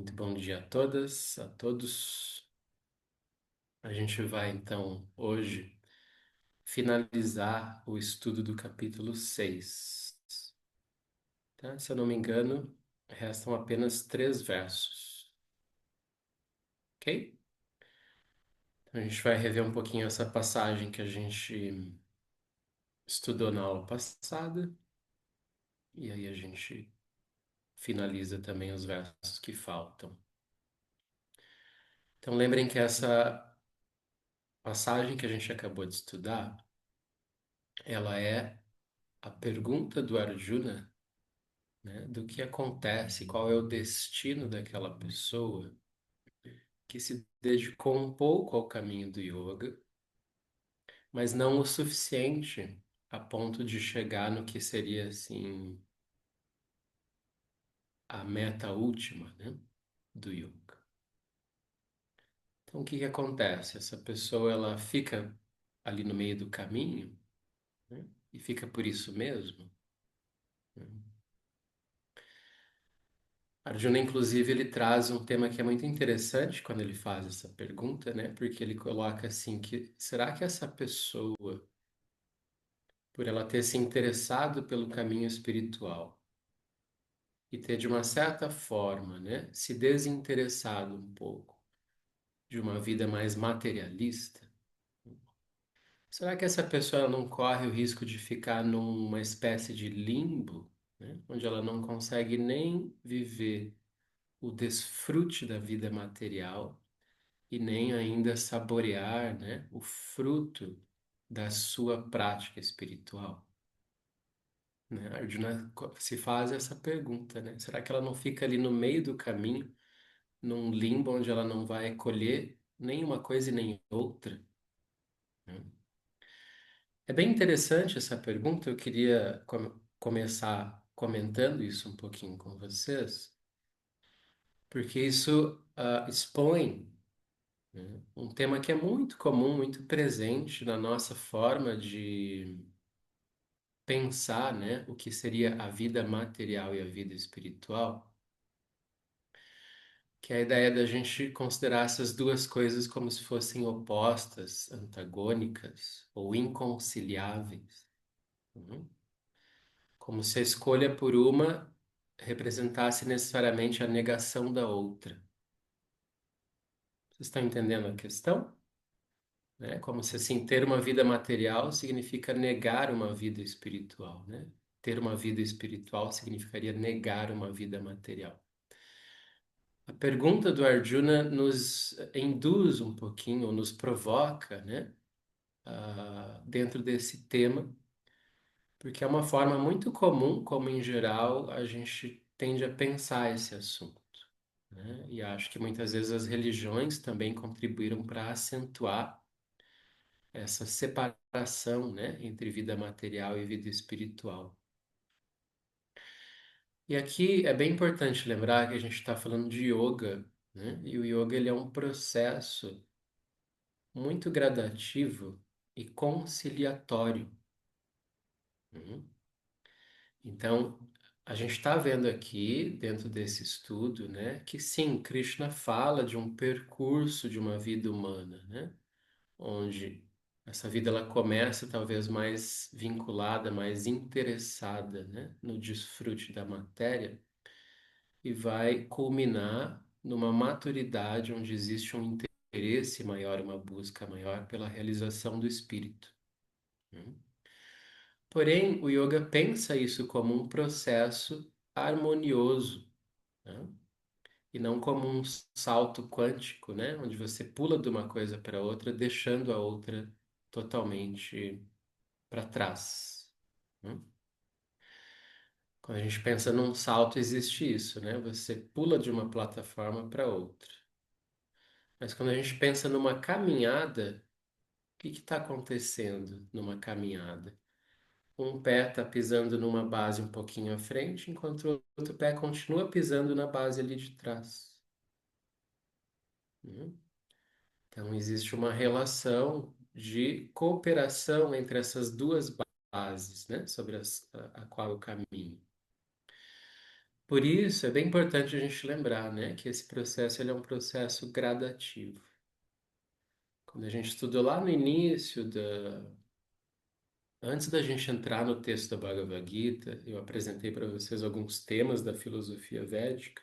Muito bom dia a todas, a todos. A gente vai então hoje finalizar o estudo do capítulo 6. Tá? Se eu não me engano, restam apenas 3 versos, ok? Então a gente vai rever um pouquinho essa passagem que a gente estudou na aula passada, e aí a gente finaliza também os versos que faltam. Então lembrem que essa passagem que a gente acabou de estudar, ela é a pergunta do Arjuna, né, do que acontece, qual é o destino daquela pessoa que se dedicou um pouco ao caminho do yoga, mas não o suficiente a ponto de chegar no que seria assim a meta última, né, do yoga. Então, o que que acontece? Essa pessoa ela fica ali no meio do caminho, né, e fica por isso mesmo, né? Arjuna, inclusive, ele traz um tema que é muito interessante quando ele faz essa pergunta, né? Porque ele coloca assim que será que essa pessoa, por ela ter se interessado pelo caminho espiritual e ter de uma certa forma, né, se desinteressado um pouco de uma vida mais materialista, será que essa pessoa ela não corre o risco de ficar numa espécie de limbo, né, onde ela não consegue nem viver o desfrute da vida material e nem ainda saborear, né, o fruto da sua prática espiritual? Né? A Arjuna se faz essa pergunta, né? Será que ela não fica ali no meio do caminho, num limbo onde ela não vai colher nem uma coisa e nem outra? Né? É bem interessante essa pergunta. Eu queria começar comentando isso um pouquinho com vocês, porque isso expõe, né, um tema que é muito comum, muito presente na nossa forma de pensar, né, o que seria a vida material e a vida espiritual, que é a ideia da gente considerar essas duas coisas como se fossem opostas, antagônicas ou inconciliáveis. Uhum. Como se a escolha por uma representasse necessariamente a negação da outra. Vocês estão entendendo a questão? Né? Como se assim, ter uma vida material significa negar uma vida espiritual, né? Ter uma vida espiritual significaria negar uma vida material. A pergunta do Arjuna nos induz um pouquinho, ou nos provoca, né, dentro desse tema, porque é uma forma muito comum, como em geral a gente tende a pensar esse assunto, né? E acho que muitas vezes as religiões também contribuíram para acentuar essa separação, né, entre vida material e vida espiritual. E aqui é bem importante lembrar que a gente está falando de yoga, né? E o yoga ele é um processo muito gradativo e conciliatório. Uhum. Então, a gente está vendo aqui, dentro desse estudo, né, que sim, Krishna fala de um percurso de uma vida humana, né, onde essa vida ela começa talvez mais vinculada, mais interessada, né, no desfrute da matéria e vai culminar numa maturidade onde existe um interesse maior, uma busca maior pela realização do espírito. Né? Porém, o yoga pensa isso como um processo harmonioso, né? E não como um salto quântico, né? Onde você pula de uma coisa para outra, deixando a outra totalmente para trás. Né? Quando a gente pensa num salto, existe isso, né? Você pula de uma plataforma para outra. Mas quando a gente pensa numa caminhada, o que está acontecendo numa caminhada? Um pé está pisando numa base um pouquinho à frente, enquanto o outro pé continua pisando na base ali de trás. Né? Então, existe uma relação de cooperação entre essas duas bases, né? Sobre a qual eu caminho. Por isso, é bem importante a gente lembrar, né, que esse processo ele é um processo gradativo. Quando a gente estudou lá no início antes da gente entrar no texto da Bhagavad Gita, eu apresentei para vocês alguns temas da filosofia védica.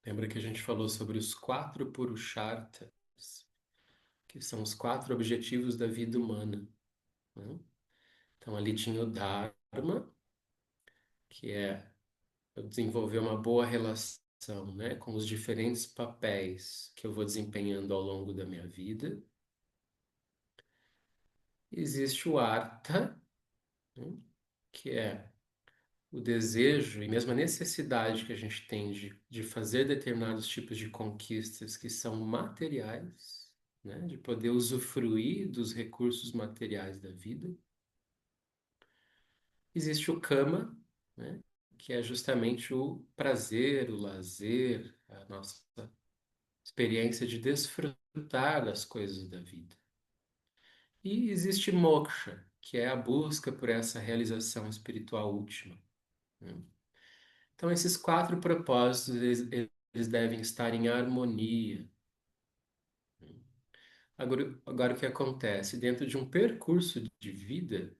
Lembra que a gente falou sobre os quatro Purusharthas, que são os quatro objetivos da vida humana, né? Então ali tinha o Dharma, que é eu desenvolver uma boa relação, né, com os diferentes papéis que eu vou desempenhando ao longo da minha vida. Existe o Artha, né, que é o desejo e mesmo a necessidade que a gente tem de fazer determinados tipos de conquistas que são materiais, né, de poder usufruir dos recursos materiais da vida. Existe o Kama, né, que é justamente o prazer, o lazer, a nossa experiência de desfrutar das coisas da vida. E existe moksha, que é a busca por essa realização espiritual última, né? Então, esses quatro propósitos, eles devem estar em harmonia. Agora, o que acontece? Dentro de um percurso de vida,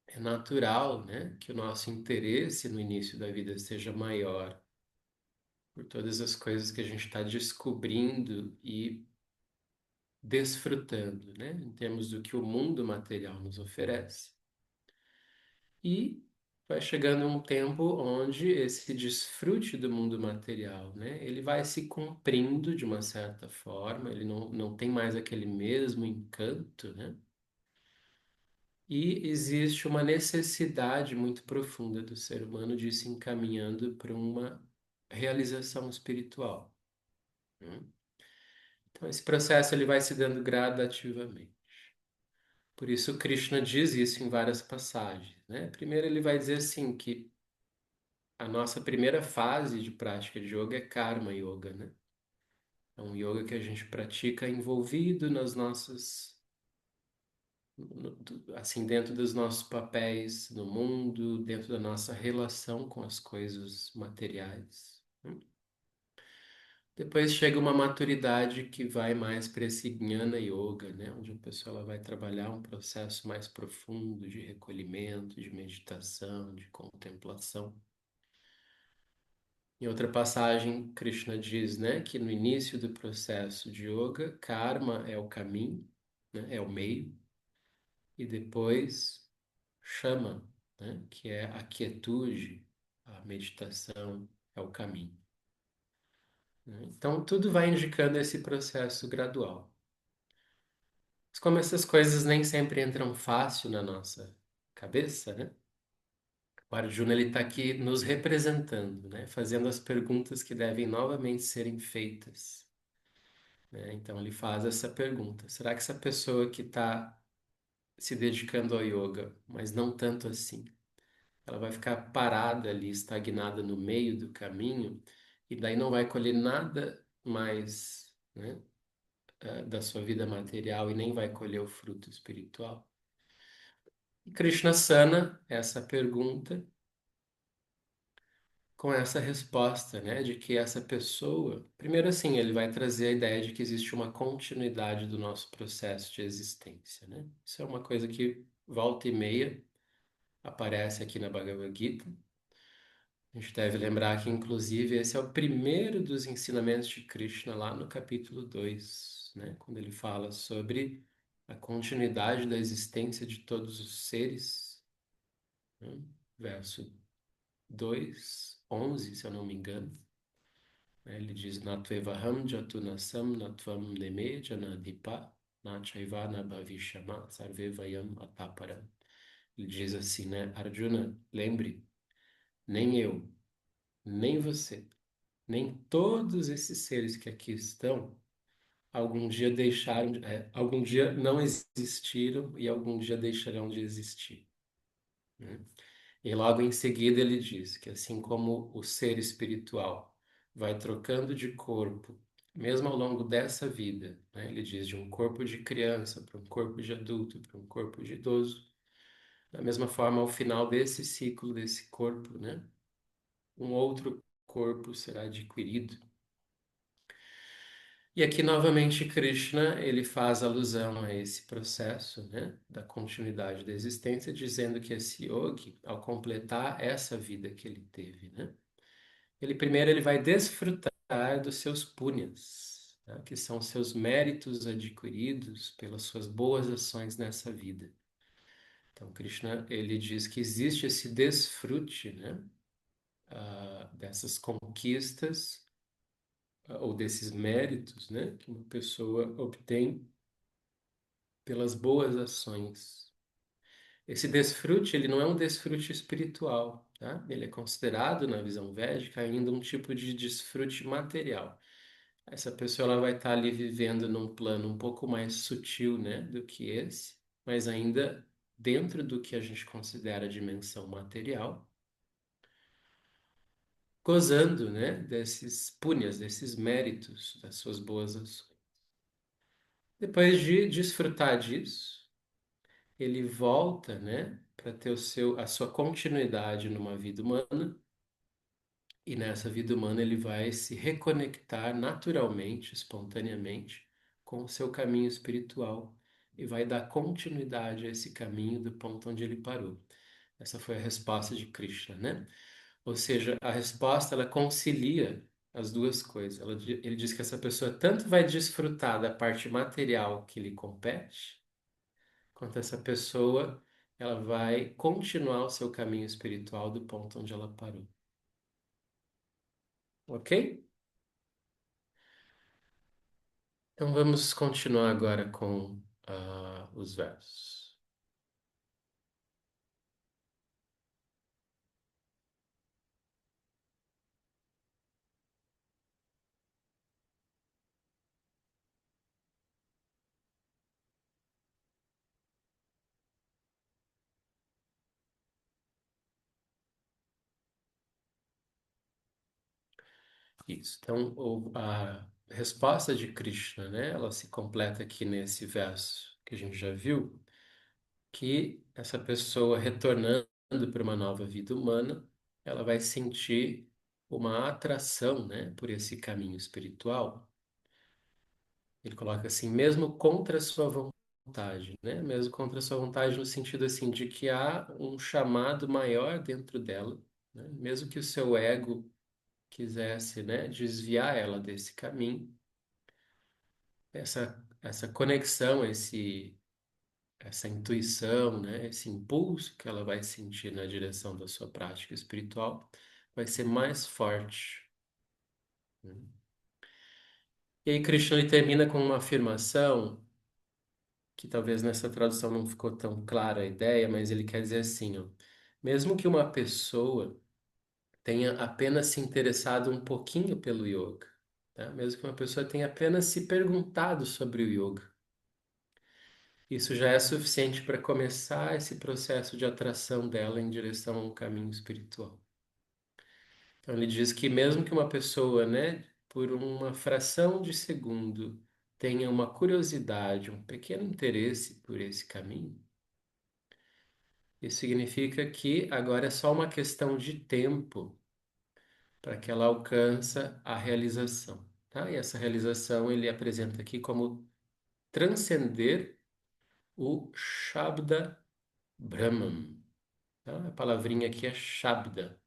é natural, né, que o nosso interesse no início da vida seja maior por todas as coisas que a gente está descobrindo e desfrutando, né, em termos do que o mundo material nos oferece. E vai chegando um tempo onde esse desfrute do mundo material, né, ele vai se cumprindo de uma certa forma, ele não tem mais aquele mesmo encanto, né? E existe uma necessidade muito profunda do ser humano de ir se encaminhando para uma realização espiritual, né? Então, esse processo ele vai se dando gradativamente. Por isso, Krishna diz isso em várias passagens, né? Primeiro, ele vai dizer assim que a nossa primeira fase de prática de yoga é Karma Yoga, né? É um yoga que a gente pratica envolvido nas nossas, assim, dentro dos nossos papéis no mundo, dentro da nossa relação com as coisas materiais, né? Depois chega uma maturidade que vai mais para esse Jnana Yoga, né? Onde a pessoa ela vai trabalhar um processo mais profundo de recolhimento, de meditação, de contemplação. Em outra passagem, Krishna diz, né, que no início do processo de yoga, karma é o caminho, né, é o meio, e depois chama, né, que é a quietude, a meditação é o caminho, né? Então, tudo vai indicando esse processo gradual. Mas como essas coisas nem sempre entram fácil na nossa cabeça, né? O Arjuna ele está aqui nos representando, né? Fazendo as perguntas que devem novamente serem feitas, né? Então ele faz essa pergunta: será que essa pessoa que está se dedicando ao yoga, mas não tanto assim, ela vai ficar parada ali, estagnada no meio do caminho e daí não vai colher nada mais, né, da sua vida material e nem vai colher o fruto espiritual? E Krishna sana essa pergunta com essa resposta, né, de que essa pessoa, primeiro assim, ele vai trazer a ideia de que existe uma continuidade do nosso processo de existência, né? Isso é uma coisa que volta e meia aparece aqui na Bhagavad Gita. A gente deve lembrar que, inclusive, esse é o primeiro dos ensinamentos de Krishna lá no capítulo 2, né, quando ele fala sobre a continuidade da existência de todos os seres, né? Verso 2:11, se eu não me engano, né? Ele diz: Natvevaham jatunasam natvam neme janadipa nachaiva nabhavishama sarvevayam ataparam. Ele diz assim, né? Arjuna, lembre, nem eu, nem você, nem todos esses seres que aqui estão, algum dia deixaram, algum dia não existiram e algum dia deixarão de existir, né? E logo em seguida ele diz que assim como o ser espiritual vai trocando de corpo, mesmo ao longo dessa vida, né? Ele diz de um corpo de criança para um corpo de adulto, para um corpo de idoso. Da mesma forma, ao final desse ciclo, desse corpo, né, um outro corpo será adquirido. E aqui novamente Krishna ele faz alusão a esse processo, né, da continuidade da existência, dizendo que esse yogi, ao completar essa vida que ele teve, né, ele primeiro ele vai desfrutar dos seus punyas, tá, que são seus méritos adquiridos pelas suas boas ações nessa vida. Então Krishna ele diz que existe esse desfrute, né, dessas conquistas ou desses méritos, né, que uma pessoa obtém pelas boas ações. Esse desfrute, ele não é um desfrute espiritual, tá? Ele é considerado, na visão védica, ainda um tipo de desfrute material. Essa pessoa ela vai estar ali vivendo num plano um pouco mais sutil, né, do que esse, mas ainda dentro do que a gente considera a dimensão material, gozando, né, desses punyas, desses méritos, das suas boas ações. Depois de desfrutar disso, ele volta, né, para ter a sua continuidade numa vida humana, e nessa vida humana ele vai se reconectar naturalmente, espontaneamente, com o seu caminho espiritual e vai dar continuidade a esse caminho do ponto onde ele parou. Essa foi a resposta de Krishna, né? Ou seja, a resposta ela concilia as duas coisas. Ele diz que essa pessoa tanto vai desfrutar da parte material que lhe compete, quanto essa pessoa ela vai continuar o seu caminho espiritual do ponto onde ela parou. Ok? Então vamos continuar agora com os versos. Isso. Então, a resposta de Krishna, né? Ela se completa aqui nesse verso que a gente já viu, que essa pessoa retornando para uma nova vida humana, ela vai sentir uma atração, né, por esse caminho espiritual. Ele coloca assim, mesmo contra a sua vontade, né? Mesmo contra a sua vontade no sentido assim de que há um chamado maior dentro dela, né? Mesmo que o seu ego quisesse, né, desviar ela desse caminho, essa conexão, essa intuição, né, esse impulso que ela vai sentir na direção da sua prática espiritual vai ser mais forte, né? E aí Krishna ele termina com uma afirmação que talvez nessa tradução não ficou tão clara a ideia, mas ele quer dizer assim, ó, mesmo que uma pessoa tenha apenas se interessado um pouquinho pelo yoga, tá? Mesmo que uma pessoa tenha apenas se perguntado sobre o yoga, isso já é suficiente para começar esse processo de atração dela em direção a um caminho espiritual. Então ele diz que mesmo que uma pessoa, né, por uma fração de segundo tenha uma curiosidade, um pequeno interesse por esse caminho, isso significa que agora é só uma questão de tempo para que ela alcance a realização, tá? E essa realização ele apresenta aqui como transcender o Shabda Brahman, tá? A palavrinha aqui é Shabda,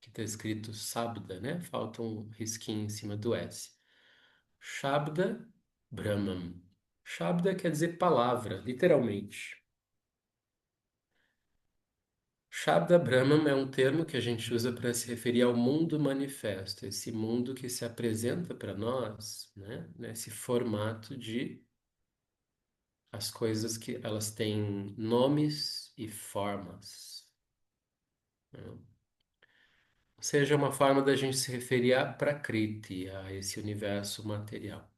que está escrito Sabda, né? Falta um risquinho em cima do S. Shabda Brahman. Shabda quer dizer palavra, literalmente. Shabda Brahman é um termo que a gente usa para se referir ao mundo manifesto, esse mundo que se apresenta para nós, né, nesse formato de as coisas que elas têm nomes e formas, né? Ou seja, uma forma da gente se referir a Prakriti, a esse universo material.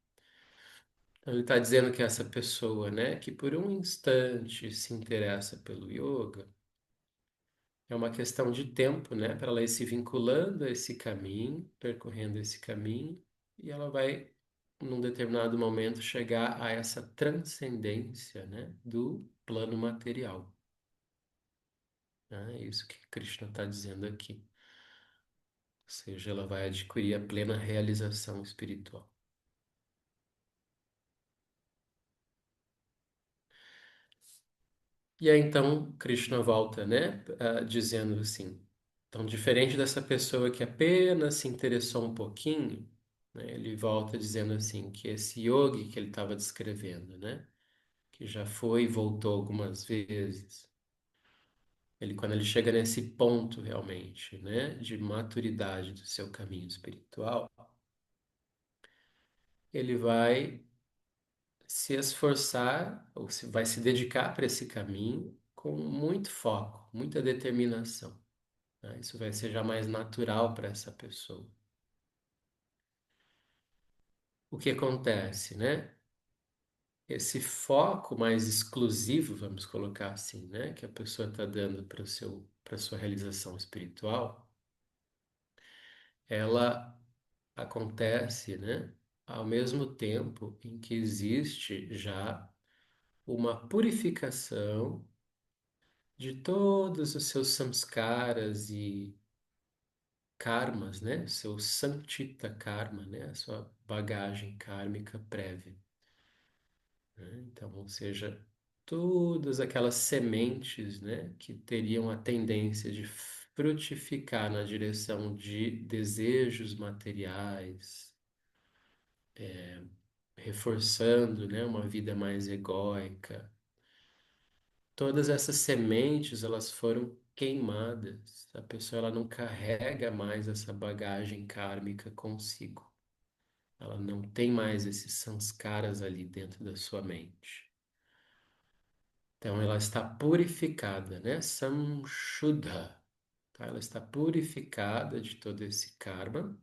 Então, ele está dizendo que essa pessoa, né, que por um instante se interessa pelo yoga, é uma questão de tempo, né, para ela ir se vinculando a esse caminho, percorrendo esse caminho, e ela vai, num determinado momento, chegar a essa transcendência, né, do plano material. Né? É isso que Krishna está dizendo aqui. seja, ela vai adquirir a plena realização espiritual. E aí então Krishna volta, né, dizendo assim, então diferente dessa pessoa que apenas se interessou um pouquinho, né, ele volta dizendo assim que esse yogi que ele estava descrevendo, né, que já foi e voltou algumas vezes, ele quando ele chega nesse ponto realmente, né, de maturidade do seu caminho espiritual, ele vai se esforçar ou se vai se dedicar para esse caminho com muito foco, muita determinação, né? Isso vai ser já mais natural para essa pessoa. O que acontece, né? Esse foco mais exclusivo, vamos colocar assim, né? Que a pessoa está dando para sua realização espiritual, ela acontece, né? Ao mesmo tempo em que existe já uma purificação de todos os seus samskaras e karmas, né? Seu santita karma, né? A sua bagagem kármica prévia, né? Então, ou seja, todas aquelas sementes, né? Que teriam a tendência de frutificar na direção de desejos materiais, reforçando, né? Uma vida mais egóica. Todas essas sementes, elas foram queimadas. A pessoa ela não carrega mais essa bagagem kármica consigo. Ela não tem mais esses sanskaras ali dentro da sua mente. Então ela está purificada, né? Samshuddha. Tá? Ela está purificada de todo esse karma.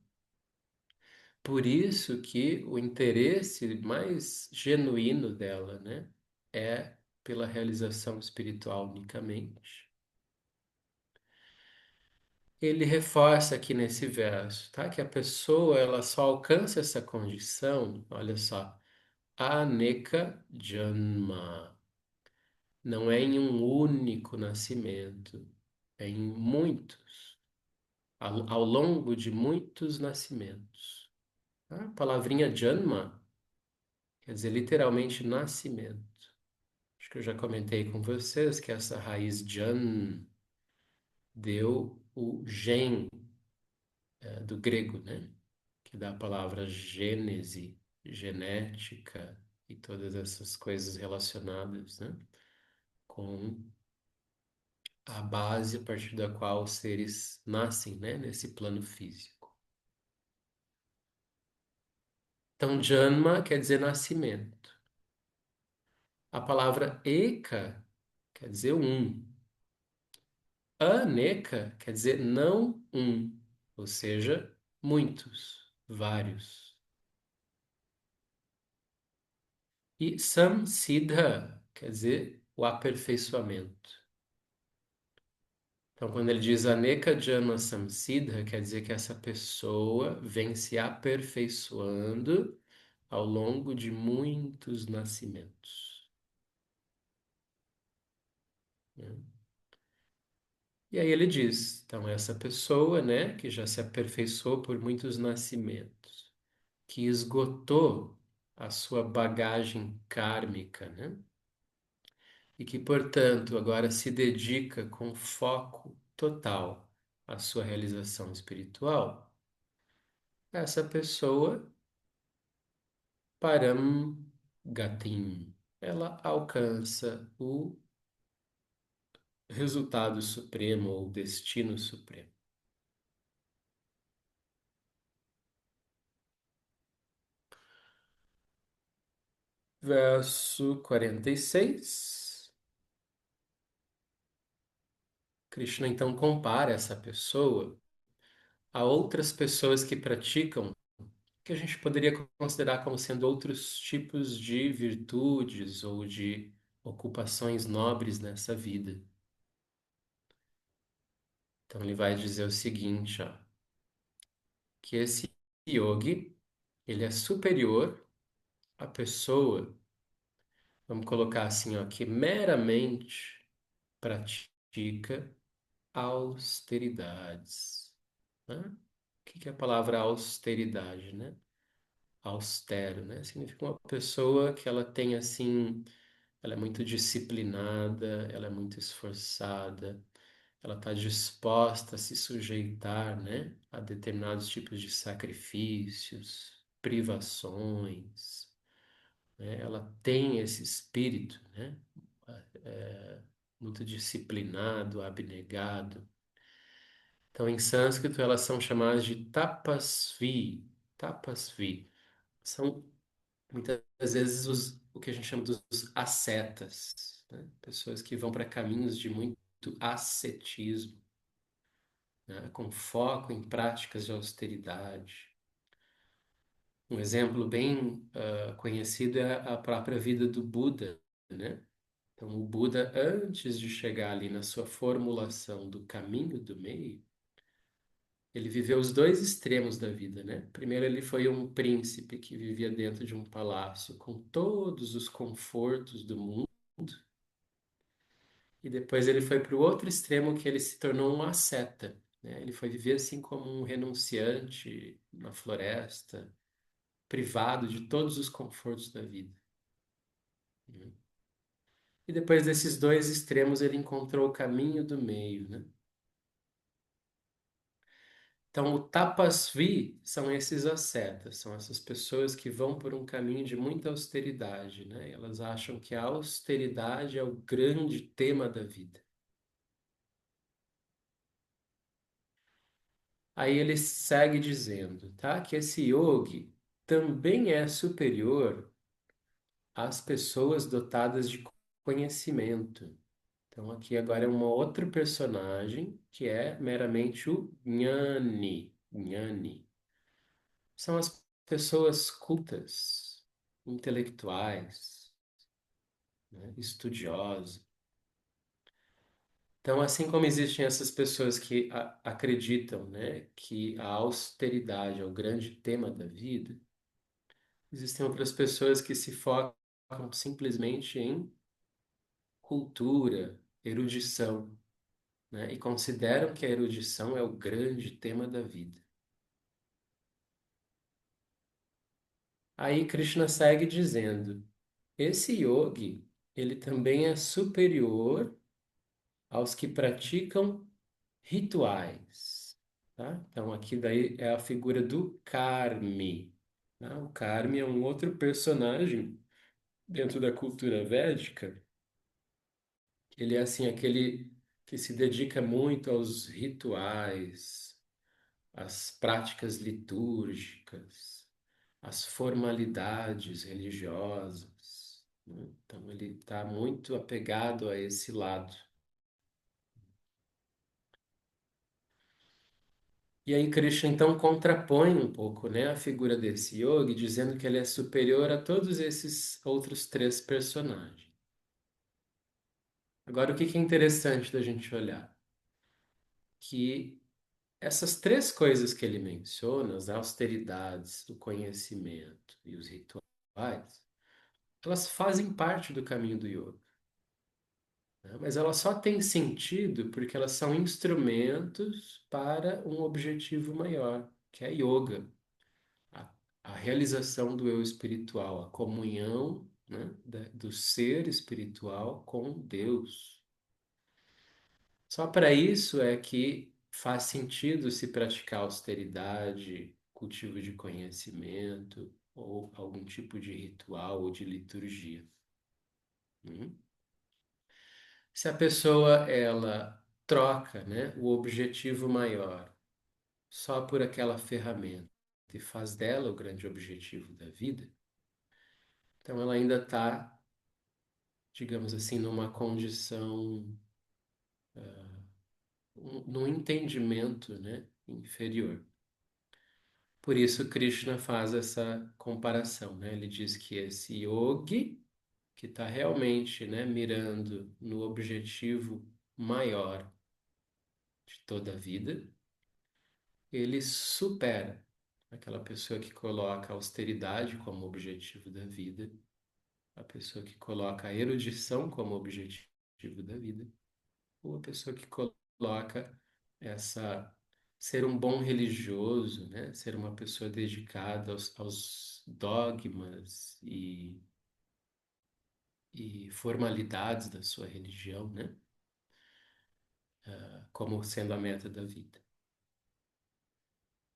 Por isso que o interesse mais genuíno dela, né, é pela realização espiritual unicamente. Ele reforça aqui nesse verso, tá? Que a pessoa ela só alcança essa condição, olha só, aneka janma. Não é em um único nascimento, é em muitos, ao longo de muitos nascimentos. Tá? A palavrinha janma quer dizer literalmente nascimento. Acho que eu já comentei com vocês que essa raiz jan deu o gen, do grego, né? Que dá a palavra gênese, genética e todas essas coisas relacionadas, né? Com a base a partir da qual os seres nascem, né? Nesse plano físico. Então, Janma quer dizer nascimento. A palavra Eka quer dizer um. Aneka quer dizer não um, ou seja, muitos, vários. E Samsiddha quer dizer o aperfeiçoamento. Então, quando ele diz Aneka Jana Samsiddha, quer dizer que essa pessoa vem se aperfeiçoando ao longo de muitos nascimentos, né? E aí ele diz, então, essa pessoa, né, que já se aperfeiçoou por muitos nascimentos, que esgotou a sua bagagem kármica, né? E que, portanto, agora se dedica com foco total à sua realização espiritual, essa pessoa, Param Gatim, ela alcança o resultado supremo ou destino supremo. Verso 46. Krishna então compara essa pessoa a outras pessoas que praticam que a gente poderia considerar como sendo outros tipos de virtudes ou de ocupações nobres nessa vida. Então ele vai dizer o seguinte, ó, que esse yogi, ele é superior à pessoa, vamos colocar assim, ó, que meramente pratica austeridades, né? que é a palavra austeridade, né? Austero, né? Significa uma pessoa que ela tem assim, ela é muito disciplinada, ela é muito esforçada, ela está disposta a se sujeitar, né, a determinados tipos de sacrifícios, privações, né? Ela tem esse espírito, né? É, muito disciplinado, abnegado. Então, em sânscrito, elas são chamadas de tapasvi. Tapasvi. São muitas vezes o que a gente chama dos ascetas, né? Pessoas que vão para caminhos de muito ascetismo, né? Com foco em práticas de austeridade. Um exemplo bem conhecido é a própria vida do Buda, né? Então, o Buda, antes de chegar ali na sua formulação do caminho do meio, ele viveu os dois extremos da vida, né? Primeiro, ele foi um príncipe que vivia dentro de um palácio com todos os confortos do mundo, e depois ele foi para o outro extremo que ele se tornou um asceta, né? Ele foi viver assim como um renunciante na floresta, privado de todos os confortos da vida, né? E depois desses dois extremos, ele encontrou o caminho do meio, né? Então, o tapasvi são esses ascetas, são essas pessoas que vão por um caminho de muita austeridade, né? Elas acham que a austeridade é o grande tema da vida. Aí ele segue dizendo, tá? Que esse yogi também é superior às pessoas dotadas de conhecimento. Então, aqui agora é um outro personagem que é meramente o Jnani. Jnani. São as pessoas cultas, intelectuais, né, estudiosas. Então, assim como existem essas pessoas que acreditam, né, que a austeridade é o grande tema da vida, existem outras pessoas que se focam simplesmente em cultura, erudição, né, e consideram que a erudição é o grande tema da vida. Aí Krishna segue dizendo: esse yogi, ele também é superior aos que praticam rituais, tá? Então aqui daí é a figura do Karmi, tá? O Karmi é um outro personagem dentro da cultura védica. Ele é assim aquele que se dedica muito aos rituais, às práticas litúrgicas, às formalidades religiosas, né? Então ele está muito apegado a esse lado. E aí Krishna então contrapõe um pouco, né, a figura desse yogi, dizendo que ele é superior a todos esses outros três personagens. Agora, o que que é interessante da gente olhar? Que essas três coisas que ele menciona, as austeridades, o conhecimento e os rituais, elas fazem parte do caminho do yoga, né? Mas elas só têm sentido porque elas são instrumentos para um objetivo maior, que é yoga. a, a realização do eu espiritual, a comunhão, né, do ser espiritual com Deus. Só para isso é que faz sentido se praticar austeridade, cultivo de conhecimento ou algum tipo de ritual ou de liturgia. Hum? Se a pessoa ela troca, né, o objetivo maior só por aquela ferramenta e faz dela o grande objetivo da vida, então ela ainda está, digamos assim, numa condição, num entendimento, né, inferior. Por isso Krishna faz essa comparação, né? Ele diz que esse yogi, que está realmente, né, mirando no objetivo maior de toda a vida, ele supera aquela pessoa que coloca a austeridade como objetivo da vida, a pessoa que coloca a erudição como objetivo da vida, ou a pessoa que coloca essa ser um bom religioso, né? Ser uma pessoa dedicada aos dogmas e formalidades da sua religião, né? Como sendo a meta da vida.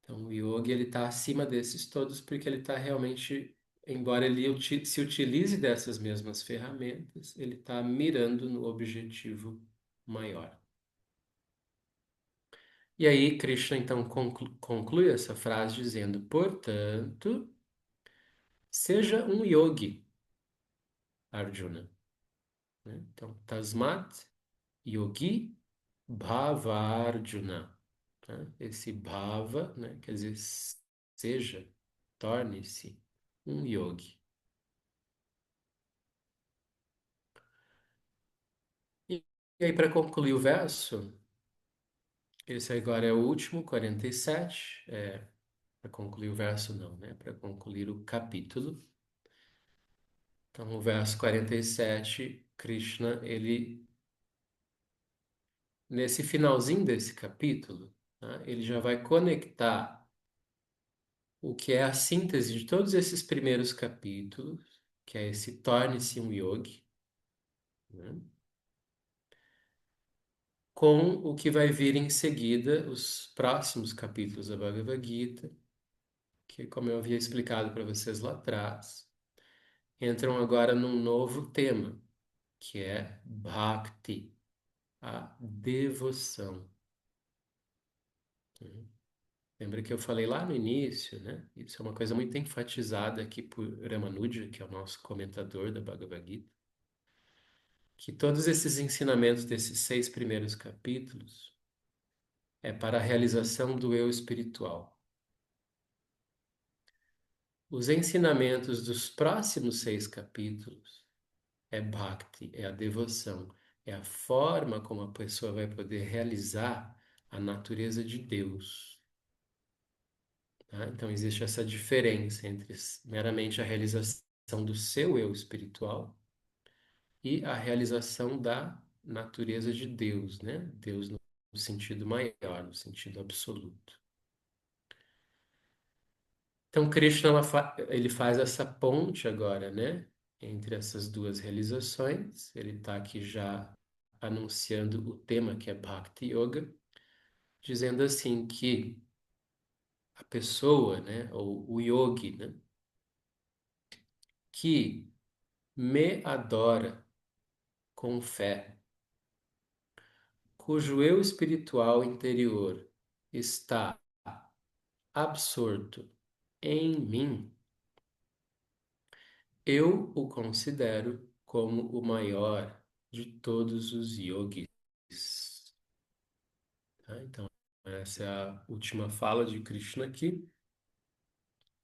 Então, o yogi ele está acima desses todos porque ele está realmente, embora ele se utilize dessas mesmas ferramentas, ele está mirando no objetivo maior. E aí, Krishna então conclui essa frase dizendo: portanto, seja um yogi, Arjuna. Né? Então, Tasmat Yogi Bhava Arjuna. Tá? Esse Bhava, né, quer dizer, seja, torne-se um yogi. E, e aí, para concluir o verso, esse agora é o último, 47. Para concluir o verso, não, né? Para concluir o capítulo. Então, o verso 47, Krishna, ele, nesse finalzinho desse capítulo, tá? Ele já vai conectar o que é a síntese de todos esses primeiros capítulos, que é esse torne-se um yogi, né? Com o que vai vir em seguida, os próximos capítulos da Bhagavad Gita, que, como eu havia explicado para vocês lá atrás, entram agora num novo tema, que é Bhakti, a devoção. Né? Lembra que eu falei lá no início, né? Isso é uma coisa muito enfatizada aqui por Ramanuja, que é o nosso comentador da Bhagavad Gita, que todos esses ensinamentos desses 6 primeiros capítulos é para a realização do eu espiritual. Os ensinamentos dos próximos 6 capítulos é Bhakti, é a devoção, é a forma como a pessoa vai poder realizar a natureza de Deus. Tá? Então, existe essa diferença entre meramente a realização do seu eu espiritual e a realização da natureza de Deus, né? Deus no sentido maior, no sentido absoluto. Então, Krishna ele faz essa ponte agora, né? Entre essas duas realizações. Ele está aqui já anunciando o tema que é Bhakti Yoga, dizendo assim que a pessoa, né? Ou o yogi, né? Que me adora com fé, cujo eu espiritual interior está absorto em mim, eu o considero como o maior de todos os yogis. Tá? Então, essa é a última fala de Krishna aqui.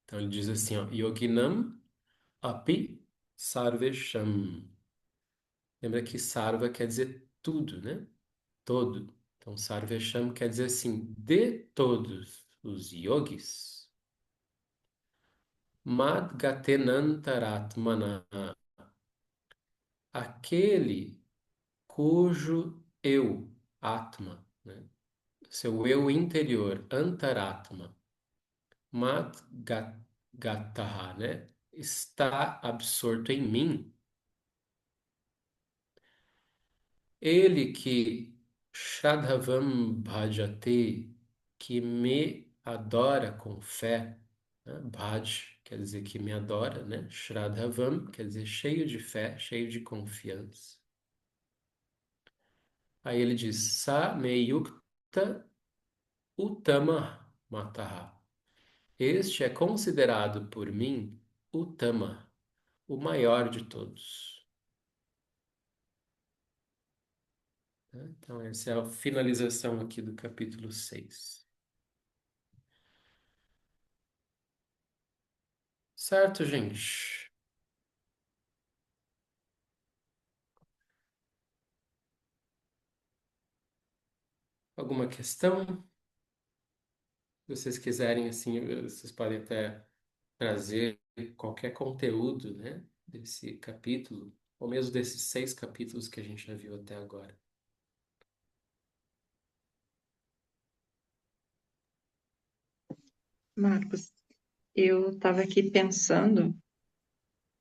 Então, ele diz assim, ó, Yoginam api sarvesham. Lembra que sarva quer dizer tudo, né? Todo. Então, sarvesham quer dizer assim, de todos os yogis, madgatenantaratmana, aquele cujo eu, Atma, né? Seu eu interior, Antaratma, Madgataha, né? Está absorto em mim. Ele que Shradhavam Bhajate, que me adora com fé, né? Bhaj quer dizer que me adora, né? Shradhavam quer dizer cheio de fé, cheio de confiança. Aí ele diz, Sa meyukta Uttama Mataha. Este é considerado por mim Uttama, o maior de todos. Tá? Então, essa é a finalização aqui do capítulo 6. Certo, gente? Alguma questão? Se vocês quiserem, assim, vocês podem até trazer qualquer conteúdo, né, desse capítulo, ou mesmo desses 6 capítulos que a gente já viu até agora. Marcos, eu estava aqui pensando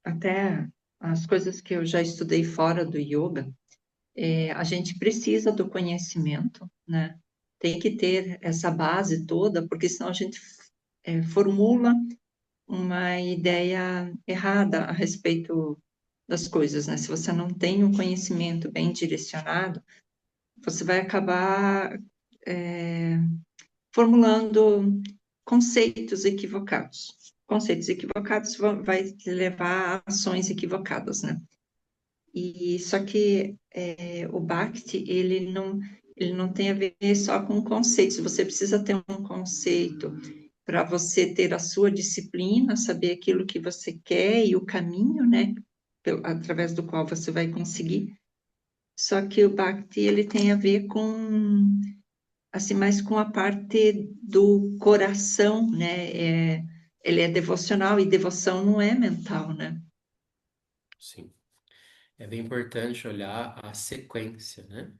até as coisas que eu já estudei fora do yoga. A gente precisa do conhecimento, né? Tem que ter essa base toda, porque senão a gente formula uma ideia errada a respeito das coisas, né? Se você não tem um conhecimento bem direcionado, você vai acabar formulando conceitos equivocados. Conceitos equivocados vai te levar a ações equivocadas, né? E só que o Bhakti, ele não tem a ver só com conceitos. Você precisa ter um conceito para você ter a sua disciplina, saber aquilo que você quer e o caminho, né? Através do qual você vai conseguir. Só que o Bhakti, ele tem a ver com assim, mais com a parte do coração, né? Ele é devocional e devoção não é mental, né? Sim. É bem importante olhar a sequência, né?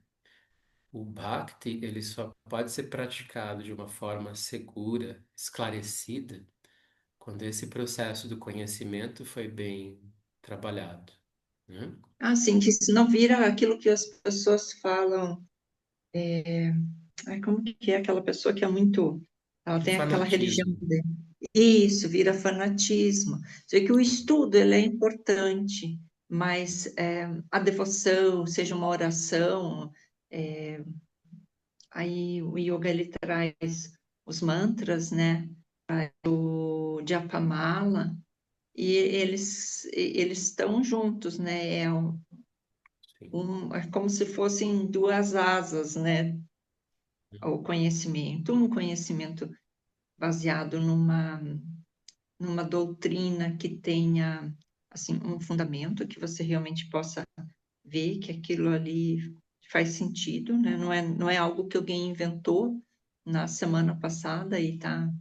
O Bhakti, ele só pode ser praticado de uma forma segura, esclarecida, quando esse processo do conhecimento foi bem trabalhado, né? Assim, que se não vira aquilo que as pessoas falam, como que é aquela pessoa que é muito, ela De tem aquela religião fanatismo. dele. Isso, vira fanatismo. Você vê que o estudo, ele é importante, mas a devoção, seja uma oração, é, aí o yoga, ele traz os mantras, né? O Japamala, e eles estão juntos, né? Sim. É como se fossem duas asas, né? O conhecimento, um conhecimento baseado numa doutrina que tenha assim um fundamento que você realmente possa ver que aquilo ali faz sentido, né? Não é algo que alguém inventou na semana passada e está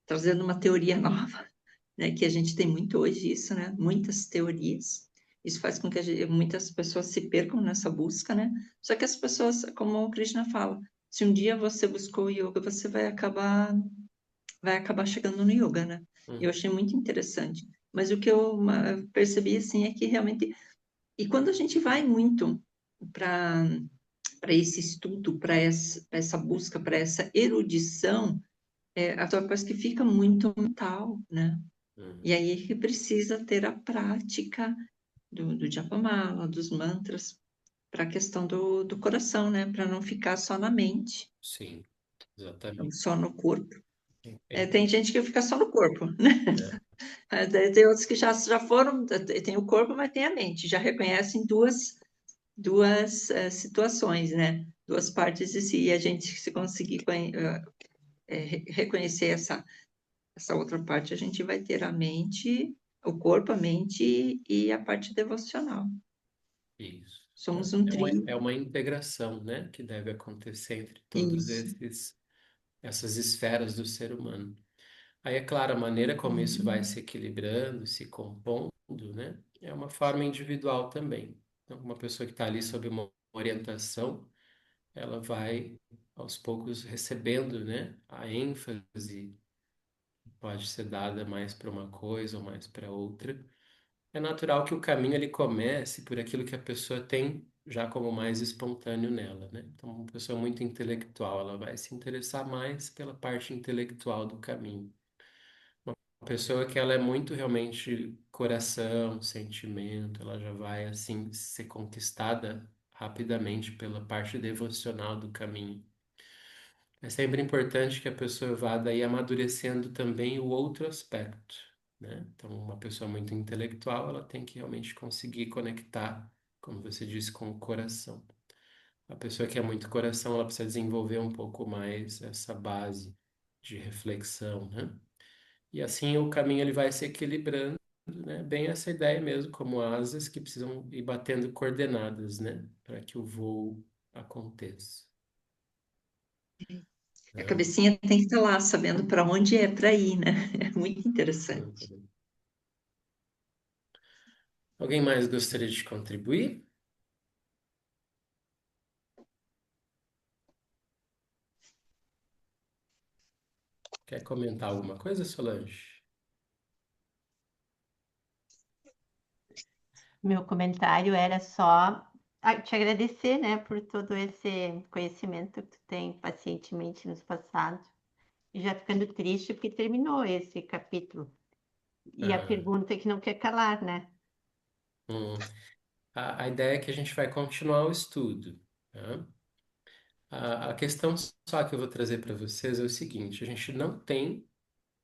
trazendo uma teoria nova, né? Que a gente tem muito hoje isso, né? Muitas teorias. Isso faz com que muitas pessoas se percam nessa busca, né? Só que as pessoas, como o Krishna fala, se um dia você buscou o yoga, você vai acabar chegando no yoga, né? Eu Uhum. achei muito interessante. Mas o que eu percebi assim é que realmente, e quando a gente vai muito para esse estudo, para essa busca, para essa erudição, a tua coisa que fica muito mental, né? E Uhum. aí é que precisa ter a prática do Japamala, dos mantras, para a questão do coração, né? Para não ficar só na mente, Sim, exatamente. só no corpo. É Tem importante. gente que fica só no corpo, né? Tem outros que já foram, tem o corpo, mas tem a mente, já reconhecem duas situações, né? Duas partes de si, e a gente se conseguir reconhecer essa outra parte, a gente vai ter a mente, o corpo, a mente e a parte devocional. Isso. Somos um É trio. uma integração, né, que deve acontecer entre todos Isso. essas esferas do ser humano. Aí, é claro, a maneira como isso vai Uhum. se equilibrando, se compondo, né, é uma forma individual também. Então, uma pessoa que está ali sob uma orientação, ela vai aos poucos recebendo, né, a ênfase pode ser dada mais para uma coisa ou mais para outra. É natural que o caminho ele comece por aquilo que a pessoa tem já como mais espontâneo nela, né? Então, uma pessoa muito intelectual, ela vai se interessar mais pela parte intelectual do caminho. Uma pessoa que ela é muito realmente coração, sentimento, ela já vai assim ser conquistada rapidamente pela parte devocional do caminho. É sempre importante que a pessoa vá daí amadurecendo também o outro aspecto, né? Então, uma pessoa muito intelectual, ela tem que realmente conseguir conectar, como você disse, com o coração. A pessoa que é muito coração, ela precisa desenvolver um pouco mais essa base de reflexão, né? E assim o caminho ele vai se equilibrando, né? Bem essa ideia mesmo, como asas que precisam ir batendo coordenadas, né? Para que o voo aconteça, A né? cabecinha tem que estar lá, sabendo para onde é para ir, né? É muito interessante. Uhum. Alguém mais gostaria de contribuir? Quer comentar alguma coisa, Solange? Meu comentário era só te agradecer, né, por todo esse conhecimento que tu tem pacientemente nos passado. E já ficando triste porque terminou esse capítulo. E a Ah, pergunta que não quer calar, né? hum. A ideia é que a gente vai continuar o estudo, tá? A questão só que eu vou trazer para vocês é o seguinte: a gente não tem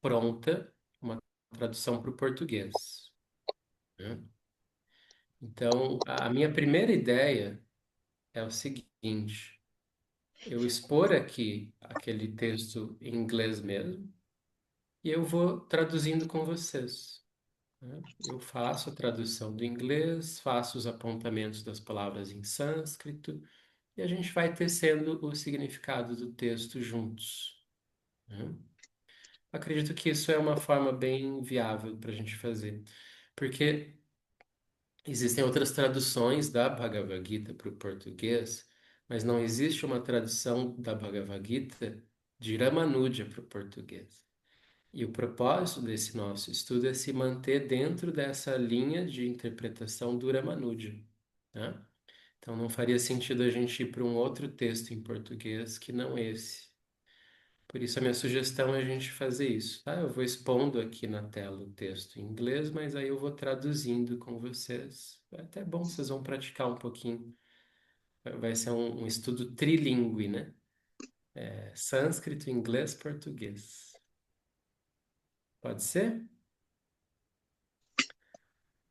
pronta uma tradução para o português, né? Então, a minha primeira ideia é o seguinte: eu expor aqui aquele texto em inglês mesmo e eu vou traduzindo com vocês, né? Eu faço a tradução do inglês, faço os apontamentos das palavras em sânscrito e a gente vai tecendo o significado do texto juntos, né? Acredito que isso é uma forma bem viável para a gente fazer, porque existem outras traduções da Bhagavad Gita para o português, mas não existe uma tradução da Bhagavad Gita de Ramanuja para o português. E o propósito desse nosso estudo é se manter dentro dessa linha de interpretação do Ramanuja, né? Então não faria sentido a gente ir para um outro texto em português que não esse. Por isso, a minha sugestão é a gente fazer isso, tá? Eu vou expondo aqui na tela o texto em inglês, mas aí eu vou traduzindo com vocês. É até bom, vocês vão praticar um pouquinho. Vai ser um estudo trilingue, né? É sânscrito, inglês, português. Pode ser?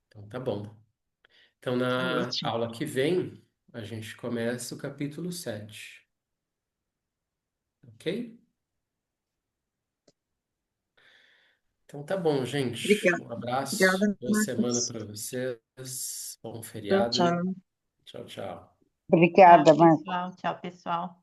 Então tá bom. Então, Tá na ótimo. aula que vem, a gente começa o capítulo 7, ok? Então tá bom, gente. Obrigada. Um abraço, Obrigada, boa semana Marcos. para vocês, bom Tchau, feriado. tchau. Tchau, tchau. Tchau, Obrigada, Marta. pessoal. Tchau, pessoal.